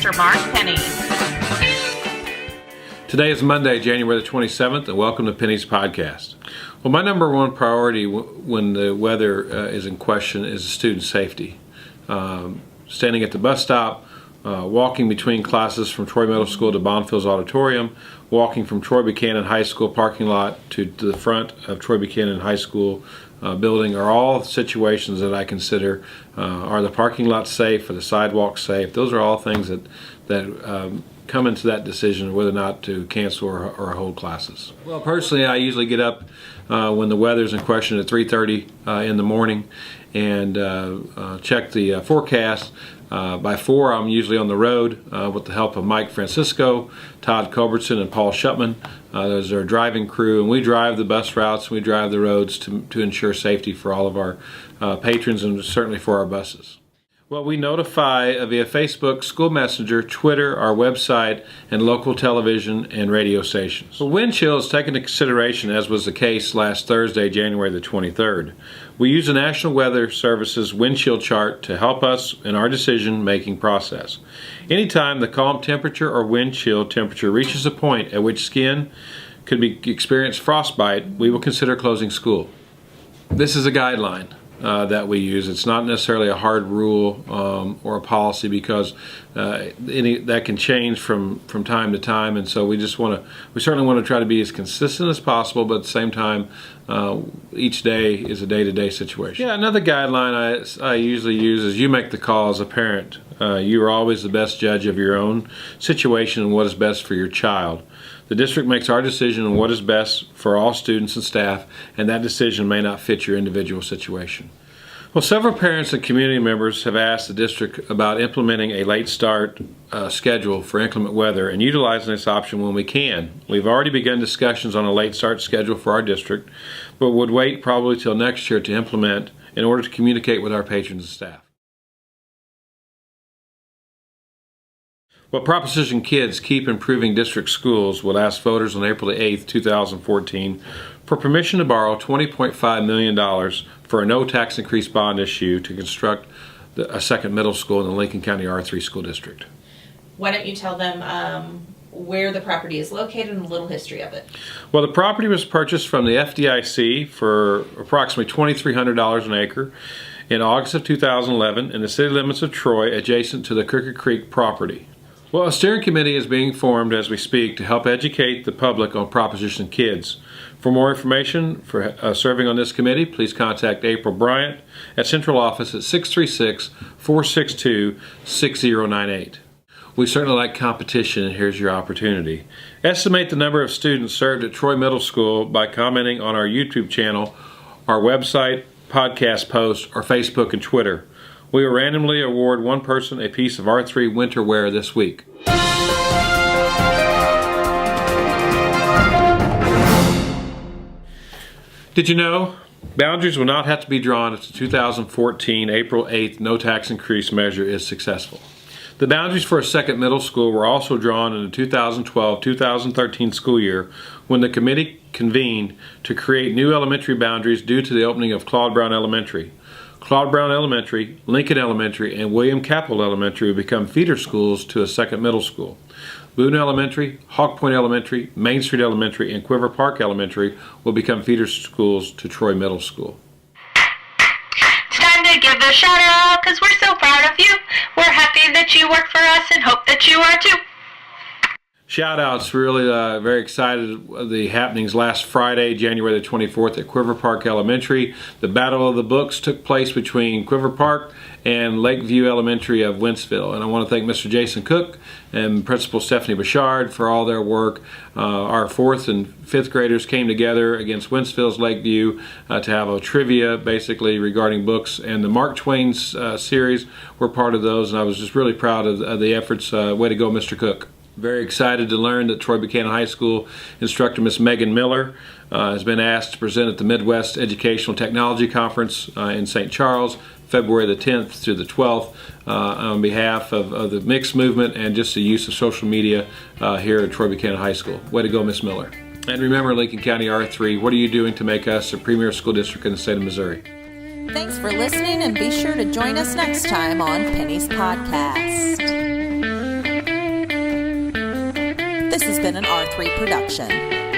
Dr. Mark Penny. Today is Monday, January the 27th, and welcome to Penny's Podcast. Well, my number one priority when the weather is in question is the student safety. Standing at the bus stop, walking between classes from Troy Middle School to Bonfils Auditorium, walking from Troy Buchanan High School parking lot to the front of Troy Buchanan High School building are all situations that I consider are the parking lot safe, are the sidewalk safe. Those are all things that come into that decision whether or not to cancel or hold classes. Well, personally, I usually get up when the weather's in question at 3:30 in the morning and check the forecast. By 4, I'm usually on the road with the help of Mike Francisco, Todd Culbertson, and Paul Shupman. Those are our driving crew, and we drive the bus routes, we drive the roads to ensure safety for all of our patrons and certainly for our buses. Well, we notify via Facebook, School Messenger, Twitter, our website, and local television and radio stations. So wind chill is taken into consideration, as was the case last Thursday, January the 23rd. We use the National Weather Service's wind chill chart to help us in our decision-making process. Anytime the calm temperature or wind chill temperature reaches a point at which skin could experience frostbite, we will consider closing school. This is a guideline that we use. It's not necessarily a hard rule or a policy because that can change from time to time, and so we certainly want to try to be as consistent as possible, but at the same time each day is a day-to-day situation. Yeah, another guideline I usually use is you make the call as a parent. You are always the best judge of your own situation and what is best for your child. The district makes our decision on what is best for all students and staff, and that decision may not fit your individual situation. Well, several parents and community members have asked the district about implementing a late start schedule for inclement weather and utilizing this option when we can. We've already begun discussions on a late start schedule for our district, but would wait probably till next year to implement in order to communicate with our patrons and staff. Well, Proposition Kids Keep Improving District Schools will ask voters on April 8, 2014 for permission to borrow $20.5 million for a no tax increase bond issue to construct a second middle school in the Lincoln County R3 School District. Why don't you tell them where the property is located and a little history of it? Well, the property was purchased from the FDIC for approximately $2,300 an acre in August of 2011 in the city limits of Troy, adjacent to the Crooked Creek property. Well, a steering committee is being formed as we speak to help educate the public on Proposition Kids. For more information for serving on this committee, please contact April Bryant at Central Office at 636-462-6098. We certainly like competition, and here's your opportunity. Estimate the number of students served at Troy Middle School by commenting on our YouTube channel, our website, podcast posts, or Facebook and Twitter. We will randomly award one person a piece of R3 winter wear this week. Did you know? Boundaries will not have to be drawn if the 2014 April 8th no tax increase measure is successful. The boundaries for a second middle school were also drawn in the 2012-2013 school year when the committee convened to create new elementary boundaries due to the opening of Claude Brown Elementary. Claude Brown Elementary, Lincoln Elementary, and William Capel Elementary will become feeder schools to a second middle school. Boone Elementary, Hawk Point Elementary, Main Street Elementary, and Quiver Park Elementary will become feeder schools to Troy Middle School. It's time to give a shout out because we're so proud of you. We're happy that you work for us and hope that you are too. Shout outs, really very excited of the happenings last Friday, January the 24th at Quiver Park Elementary. The Battle of the Books took place between Quiver Park and Lakeview Elementary of Wentzville. And I want to thank Mr. Jason Cook and Principal Stephanie Bouchard for all their work. Our 4th and 5th graders came together against Wentzville's Lakeview to have a trivia basically regarding books. And the Mark Twain series were part of those, and I was just really proud of the efforts. Way to go, Mr. Cook. Very excited to learn that Troy Buchanan High School instructor Miss Megan Miller has been asked to present at the Midwest Educational Technology Conference in St. Charles, February the 10th through the 12th, on behalf of the mixed movement and just the use of social media here at Troy Buchanan High School. Way to go, Miss Miller. And remember, Lincoln County R3, what are you doing to make us a premier school district in the state of Missouri? Thanks for listening, and be sure to join us next time on Penny's Podcast. been an R3 production.